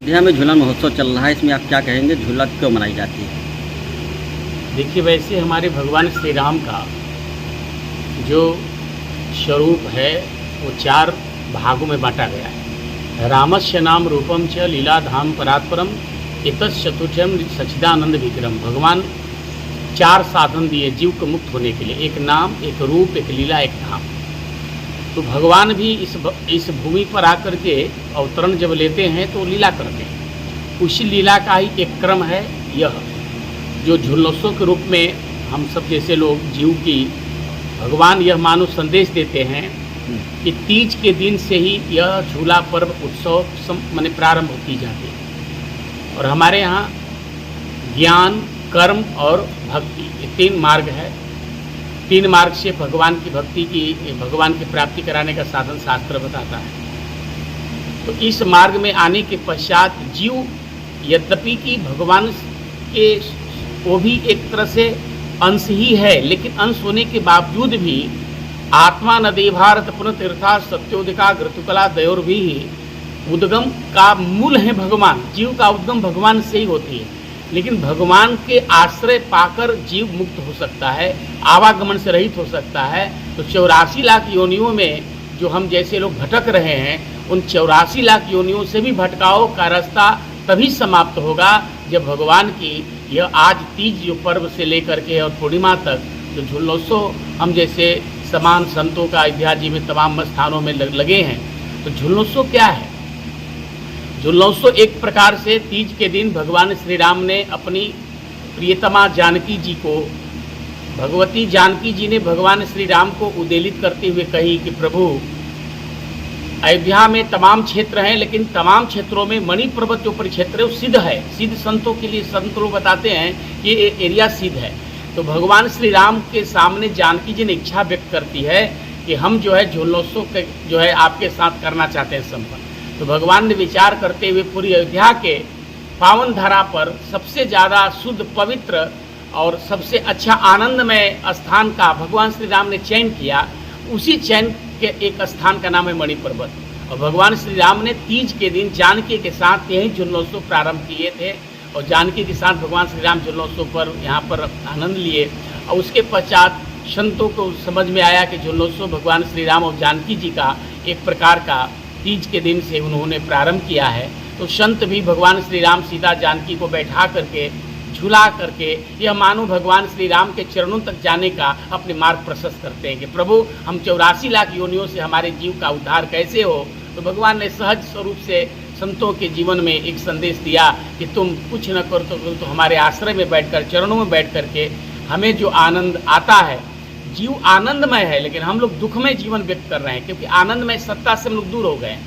अयोध्या में झूला महोत्सव चल रहा है, इसमें आप क्या कहेंगे, झूला क्यों मनाई जाती है? देखिए, वैसे हमारे भगवान श्री राम का जो स्वरूप है वो 4 भागों में बांटा गया है। रामस्य नाम रूपम च लीलाधाम परात्परम एतश्चतुर्थम सच्चिदानंद विक्रम। भगवान 4 साधन दिए जीव को मुक्त होने के लिए, एक नाम, एक रूप, एक लीला, एक धाम। तो भगवान भी इस भूमि पर आकर के अवतरण जब लेते हैं तो लीला करते हैं। उसी लीला का ही एक क्रम है यह, जो झूलोत्सव के रूप में हम सब जैसे लोग जीव की भगवान यह मानो संदेश देते हैं कि तीज के दिन से ही यह झूला पर्व उत्सव माने प्रारंभ की जाती है। और हमारे यहाँ ज्ञान, कर्म और भक्ति, ये 3 मार्ग है। 3 मार्ग से भगवान की भक्ति की, भगवान की प्राप्ति कराने का साधन शास्त्र बताता है। तो इस मार्ग में आने के पश्चात जीव यद्यपि कि भगवान के वो भी एक तरह से अंश ही है, लेकिन अंश होने के बावजूद भी आत्मा नदी भारत पुनः तीर्था सत्योदिका घृतुकला दयोर भी उद्गम का मूल है भगवान। जीव का उद्गम भगवान से ही होती है, लेकिन भगवान के आश्रय पाकर जीव मुक्त हो सकता है, आवागमन से रहित हो सकता है। तो 84 लाख योनियों में जो हम जैसे लोग भटक रहे हैं, उन 84 लाख योनियों से भी भटकाव का रास्ता तभी समाप्त होगा जब भगवान की यह आज तीज जो पर्व से लेकर के और पूर्णिमा तक जो झूलोत्सव हम जैसे समान संतों का अयोध्या जी में तमाम स्थानों में लगे हैं। तो झूलोत्सव क्या है? झूलोत्सव एक प्रकार से तीज के दिन भगवान श्री राम ने अपनी प्रियतमा जानकी जी को, भगवती जानकी जी ने भगवान श्री राम को उद्वेलित करते हुए कही कि प्रभु, अयोध्या में तमाम क्षेत्र हैं, लेकिन तमाम क्षेत्रों में मणि पर्वत जो परिक्षेत्र है वो सिद्ध है। सिद्ध संतों के लिए संत लोग बताते हैं ये एरिया सिद्ध है। तो भगवान श्री राम के सामने जानकी जी ने इच्छा व्यक्त करती है कि हम जो है झूलोत्सव के जो है आपके साथ करना चाहते हैं संपन्न। तो भगवान ने विचार करते हुए पूरी अयोध्या के पावन धारा पर सबसे ज़्यादा शुद्ध, पवित्र और सबसे अच्छा आनंदमय स्थान का भगवान श्री राम ने चयन किया। उसी चयन के एक स्थान का नाम है मणि पर्वत। और भगवान श्री राम ने तीज के दिन जानकी के साथ यही झूलोत्सव प्रारंभ किए थे और जानकी के साथ भगवान श्री राम झूलोत्सव पर यहाँ पर आनंद लिए। और उसके पश्चात संतों को समझ में आया कि झूलोत्सव भगवान श्री राम और जानकी जी का एक प्रकार का तीज के दिन से उन्होंने प्रारंभ किया है। तो संत भी भगवान श्री राम सीता जानकी को बैठा करके झूला करके यह मानो भगवान श्री राम के चरणों तक जाने का अपने मार्ग प्रशस्त करते हैं कि प्रभु, हम 84 लाख योनियों से हमारे जीव का उद्धार कैसे हो। तो भगवान ने सहज स्वरूप से संतों के जीवन में एक संदेश दिया कि तुम कुछ न करो तो हमारे आश्रय में बैठकर, चरणों में बैठ करके हमें जो आनंद आता है, जीव आनंदमय है, लेकिन हम लोग दुखमय जीवन व्यक्त कर रहे हैं क्योंकि आनंदमय सत्ता से हम लोग दूर हो गए।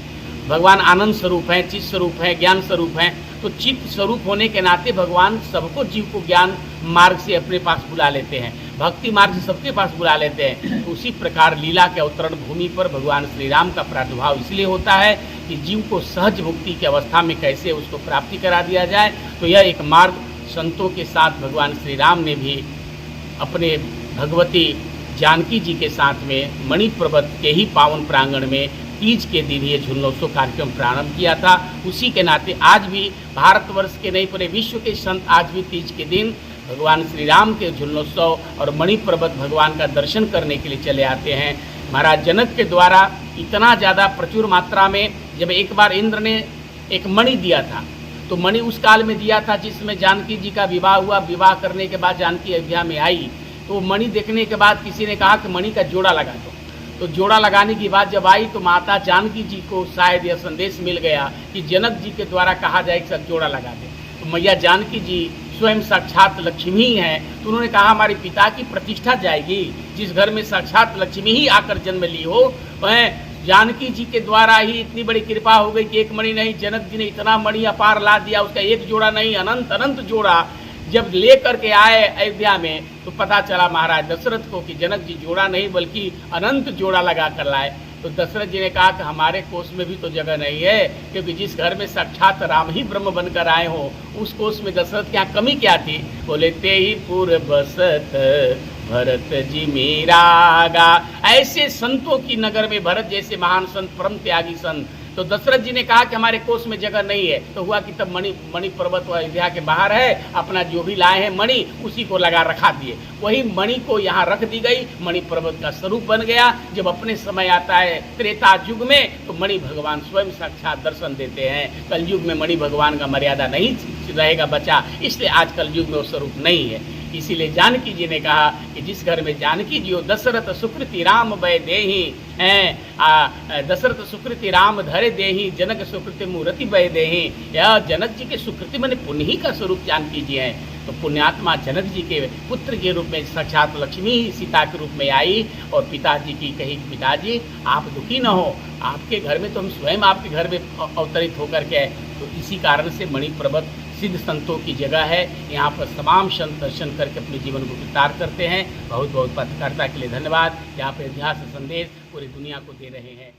भगवान आनंद स्वरूप हैं, चित्त स्वरूप हैं, ज्ञान स्वरूप हैं। तो चित्त स्वरूप होने के नाते भगवान सबको, जीव को ज्ञान मार्ग से अपने पास बुला लेते हैं, भक्ति मार्ग से सबके पास बुला लेते हैं। तो उसी प्रकार लीला के अवतरण भूमि पर भगवान श्री राम का प्रादुर्भाव इसलिए होता है कि जीव को सहज मुक्ति की अवस्था में कैसे उसको प्राप्ति करा दिया जाए। तो यह एक मार्ग संतों के साथ भगवान श्री राम ने भी अपने भगवती जानकी जी के साथ में मणि पर्वत के ही पावन प्रांगण में तीज के दिन ये झूलोत्सव कार्यक्रम प्रारंभ किया था। उसी के नाते आज भी भारतवर्ष के नहीं पूरे विश्व के संत आज भी तीज के दिन भगवान श्री राम के झूलोत्सव और मणि पर्वत भगवान का दर्शन करने के लिए चले आते हैं। महाराज जनक के द्वारा इतना ज़्यादा प्रचुर मात्रा में, जब एक बार इंद्र ने एक मणि दिया था, तो मणि उस काल में दिया था जिसमें जानकी जी का विवाह हुआ। विवाह करने के बाद जानकी अयोध्या में आई, तो मणि देखने के बाद किसी ने कहा कि मणि का जोड़ा लगा दो। तो जोड़ा लगाने की बात जब आई तो माता जानकी जी को शायद यह संदेश मिल गया कि जनक जी के द्वारा कहा जाए कि सब जोड़ा लगा दे। तो मैया जानकी जी स्वयं साक्षात लक्ष्मी हैं, तो उन्होंने कहा हमारे पिता की प्रतिष्ठा जाएगी। जिस घर में साक्षात लक्ष्मी ही आकर जन्म ली हो, वह जानकी जी के द्वारा ही इतनी बड़ी कृपा हो गई कि एक मणि नहीं, जनक जी ने इतना मणि अपार ला दिया। उसका एक जोड़ा नहीं, अनंत अनंत जोड़ा जब ले करके आए अयोध्या में तो पता चला महाराज दशरथ को कि जनक जी जोड़ा नहीं बल्कि अनंत जोड़ा लगा कर लाए। तो दशरथ जी ने कहा कि हमारे कोष में भी तो जगह नहीं है, क्योंकि जिस घर में साक्षात राम ही ब्रह्म बनकर आए हो उस कोष में दशरथ क्या कमी क्या थी। बोले ते ही पूर्व बसत भरत जी मेरा गा। ऐसे संतों की नगर में भरत जैसे महान संत, परम त्यागी संत तो दशरथ जी ने कहा कि हमारे कोष में जगह नहीं है, तो हुआ कि तब मणि पर्वत व अयोध्या के बाहर है, अपना जो भी लाए हैं मणि उसी को लगा रखा दिए। वही मणि को यहाँ रख दी गई, मणि पर्वत का स्वरूप बन गया। जब अपने समय आता है त्रेता युग में तो मणि भगवान स्वयं साक्षात दर्शन देते हैं। कलयुग में मणि भगवान का मर्यादा नहीं रहेगा बचा, इसलिए आज कलयुग में वो स्वरूप नहीं है। इसीलिए जानकी जी ने कहा कि जिस घर में जानकी जी हो, दशरथ सुकृति राम वै देहि, दशरथ सुकृति राम धरे देहि, जनक सुकृति मूर्ति वै देहि। यह जनक जी के सुकृति माने पुण्य ही का स्वरूप जानकी जी हैं। तो पुण्यात्मा जनक जी के पुत्र के रूप में साक्षात लक्ष्मी सीता के रूप में आई और पिताजी की कही, पिताजी आप दुखी न हो, आपके घर में तो हम स्वयं आपके घर में अवतरित होकर के। तो इसी कारण से मणि पर्वत सिद्ध संतों की जगह है। यहाँ पर तमाम संत दर्शन करके अपने जीवन को विस्तार करते हैं। बहुत बहुत पत्रकारिता के लिए धन्यवाद। यहाँ पर इतिहास संदेश पूरी दुनिया को दे रहे हैं।